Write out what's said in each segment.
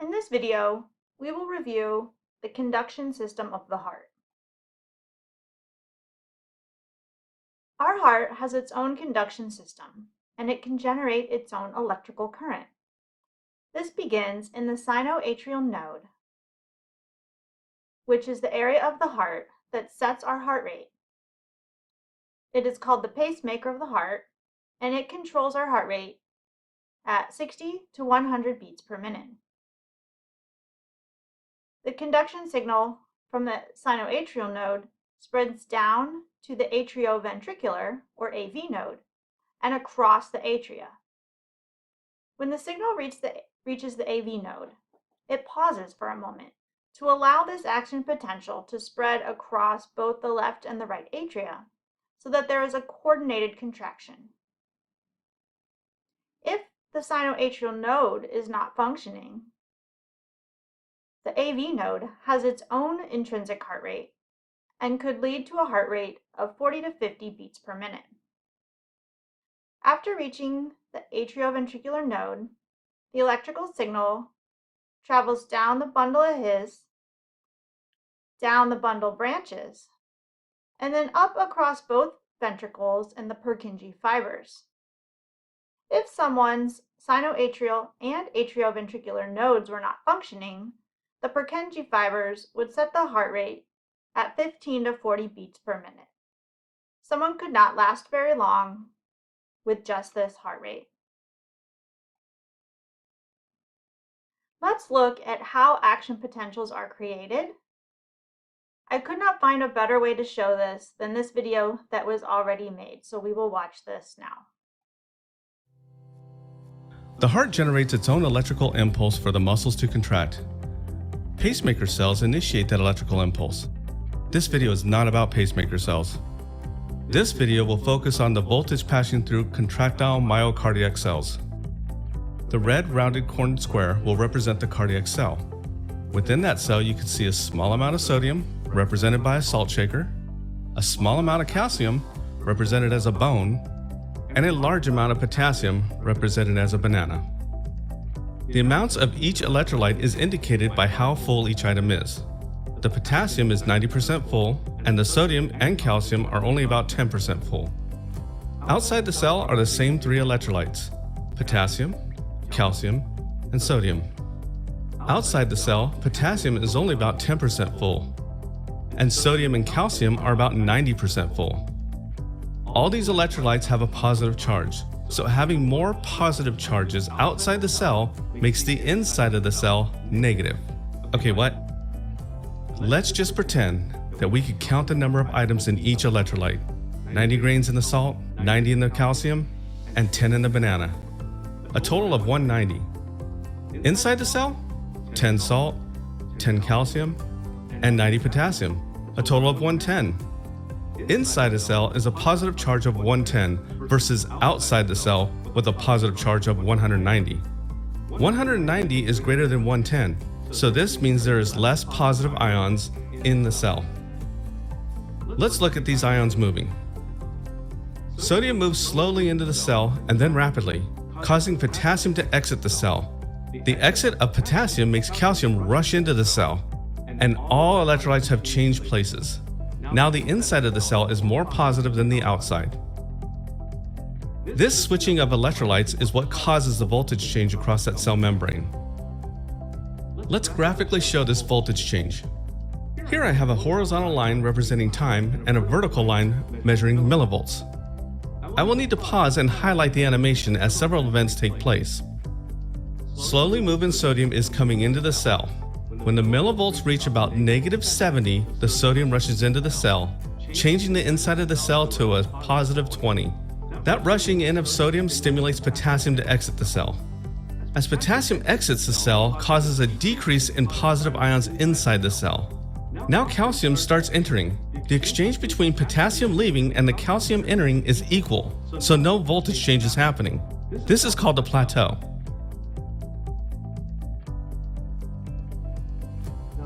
In this video, we will review the conduction system of the heart. Our heart has its own conduction system, and it can generate its own electrical current. This begins in the sinoatrial node, which is the area of the heart that sets our heart rate. It is called the pacemaker of the heart, and it controls our heart rate at 60 to 100 beats per minute. The conduction signal from the sinoatrial node spreads down to the atrioventricular, or AV node, and across the atria. When the signal reaches the AV node, it pauses for a moment to allow this action potential to spread across both the left and the right atria so that there is a coordinated contraction. If the sinoatrial node is not functioning, the AV node has its own intrinsic heart rate and could lead to a heart rate of 40 to 50 beats per minute. After reaching the atrioventricular node, the electrical signal travels down the bundle of His, down the bundle branches, and then up across both ventricles and the Purkinje fibers. If someone's sinoatrial and atrioventricular nodes were not functioning, the Purkinje fibers would set the heart rate at 15 to 40 beats per minute. Someone could not last very long with just this heart rate. Let's look at how action potentials are created. I could not find a better way to show this than this video that was already made, so we will watch this now. The heart generates its own electrical impulse for the muscles to contract. Pacemaker cells initiate that electrical impulse. This video is not about pacemaker cells. This video will focus on the voltage passing through contractile myocardiac cells. The red rounded cornered square will represent the cardiac cell. Within that cell, you can see a small amount of sodium, represented by a salt shaker, a small amount of calcium, represented as a bone, and a large amount of potassium, represented as a banana. The amounts of each electrolyte is indicated by how full each item is. The potassium is 90% full, and the sodium and calcium are only about 10% full. Outside the cell are the same three electrolytes: potassium, calcium, and sodium. Outside the cell, potassium is only about 10% full, and sodium and calcium are about 90% full. All these electrolytes have a positive charge, so having more positive charges outside the cell makes the inside of the cell negative. Okay, what? Let's just pretend that we could count the number of items in each electrolyte. 90 grains in the salt, 90 in the calcium, and 10 in the banana. A total of 190. Inside the cell, 10 salt, 10 calcium, and 90 potassium. A total of 110. Inside the cell is a positive charge of 110 versus outside the cell with a positive charge of 190. 190 is greater than 110, so this means there is less positive ions in the cell. Let's look at these ions moving. Sodium moves slowly into the cell and then rapidly, causing potassium to exit the cell. The exit of potassium makes calcium rush into the cell, and all electrolytes have changed places. Now the inside of the cell is more positive than the outside. This switching of electrolytes is what causes the voltage change across that cell membrane. Let's graphically show this voltage change. Here I have a horizontal line representing time and a vertical line measuring millivolts. I will need to pause and highlight the animation as several events take place. Slowly moving sodium is coming into the cell. When the millivolts reach about -70, the sodium rushes into the cell, changing the inside of the cell to a positive 20. That rushing in of sodium stimulates potassium to exit the cell. As potassium exits the cell, causes a decrease in positive ions inside the cell. Now calcium starts entering. The exchange between potassium leaving and the calcium entering is equal, so no voltage change is happening. This is called a plateau.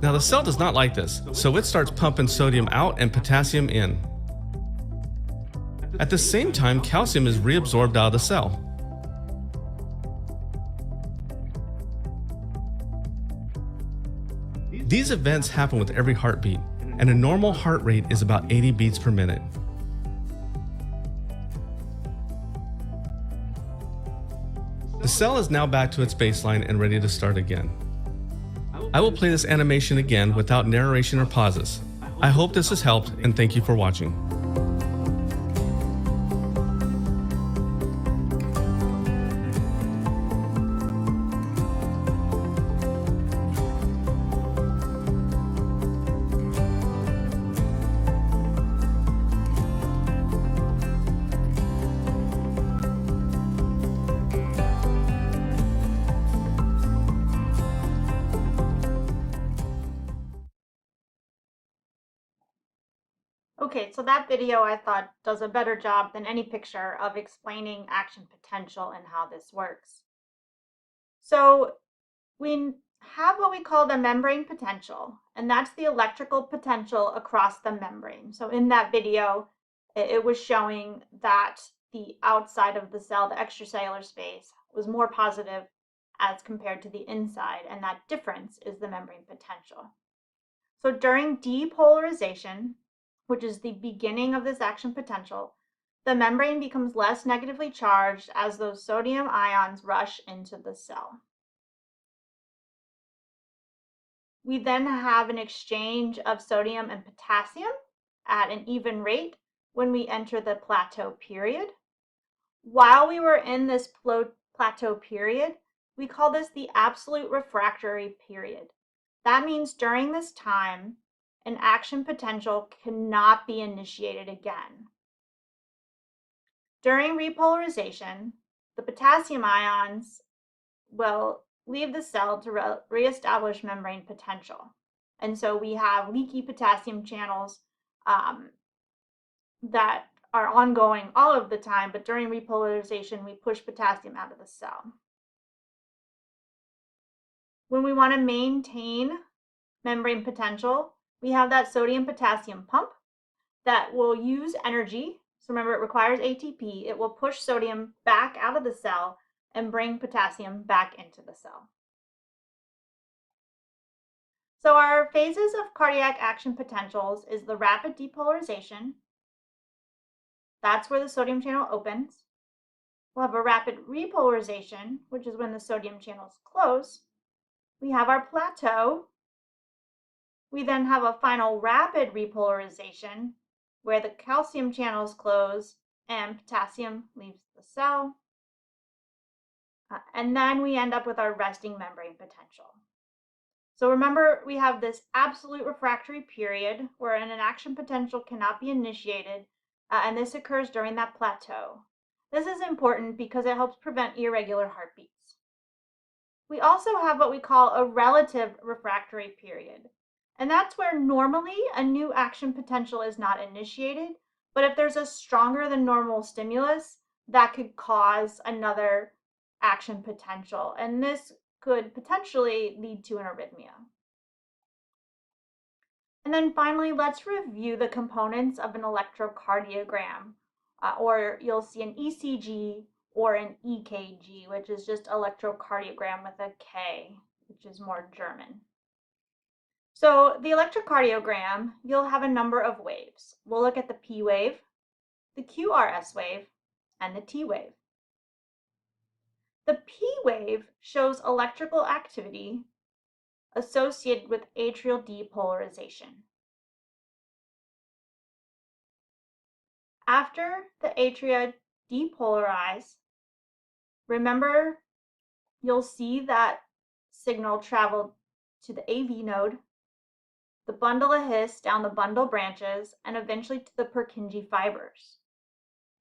Now the cell does not like this, so it starts pumping sodium out and potassium in. At the same time, calcium is reabsorbed out of the cell. These events happen with every heartbeat, and a normal heart rate is about 80 beats per minute. The cell is now back to its baseline and ready to start again. I will play this animation again without narration or pauses. I hope this has helped, and thank you for watching. Okay, so that video I thought does a better job than any picture of explaining action potential and how this works. So we have what we call the membrane potential, and that's the electrical potential across the membrane. So in that video, it was showing that the outside of the cell, the extracellular space, was more positive as compared to the inside, and that difference is the membrane potential. So during depolarization, which is the beginning of this action potential, the membrane becomes less negatively charged as those sodium ions rush into the cell. We then have an exchange of sodium and potassium at an even rate when we enter the plateau period. While we were in this plateau period, we call this the absolute refractory period. That means during this time, an action potential cannot be initiated again. During repolarization, the potassium ions will leave the cell to reestablish membrane potential. And so we have leaky potassium channels that are ongoing all of the time, but during repolarization, we push potassium out of the cell. When we want to maintain membrane potential, we have that sodium-potassium pump that will use energy. So remember, it requires ATP. It will push sodium back out of the cell and bring potassium back into the cell. So our phases of cardiac action potentials is the rapid depolarization. That's where the sodium channel opens. We'll have a rapid repolarization, which is when the sodium channels close. We have our plateau. We then have a final rapid repolarization where the calcium channels close and potassium leaves the cell. And then we end up with our resting membrane potential. So remember, we have this absolute refractory period where an action potential cannot be initiated, and this occurs during that plateau. This is important because it helps prevent irregular heartbeats. We also have what we call a relative refractory period, and that's where normally a new action potential is not initiated, but if there's a stronger than normal stimulus, that could cause another action potential, and this could potentially lead to an arrhythmia. And then finally, let's review the components of an electrocardiogram, or you'll see an ECG or an EKG, which is just electrocardiogram with a K, which is more German. So the electrocardiogram, you'll have a number of waves. We'll look at the P wave, the QRS wave, and the T wave. The P wave shows electrical activity associated with atrial depolarization. After the atria depolarize, remember, you'll see that signal traveled to the AV node, the bundle of His down the bundle branches, and eventually to the Purkinje fibers.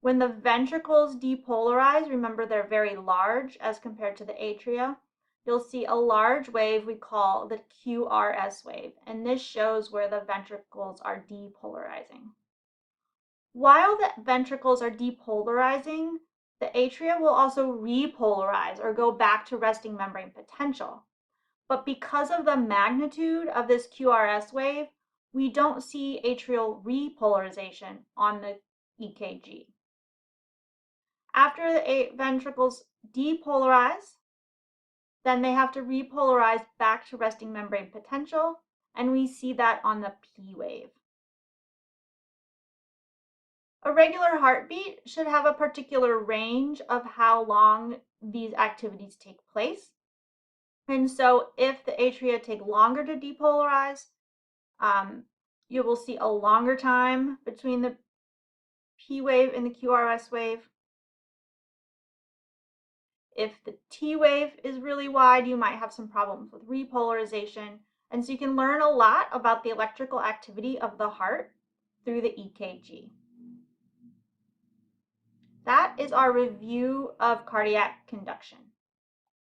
When the ventricles depolarize, remember they're very large as compared to the atria, you'll see a large wave we call the QRS wave, and this shows where the ventricles are depolarizing. While the ventricles are depolarizing, the atria will also repolarize or go back to resting membrane potential. But because of the magnitude of this QRS wave, we don't see atrial repolarization on the EKG. After the ventricles depolarize, then they have to repolarize back to resting membrane potential, and we see that on the P wave. A regular heartbeat should have a particular range of how long these activities take place. And so if the atria take longer to depolarize, you will see a longer time between the P wave and the QRS wave. If the T wave is really wide, you might have some problems with repolarization. And so you can learn a lot about the electrical activity of the heart through the EKG. That is our review of cardiac conduction.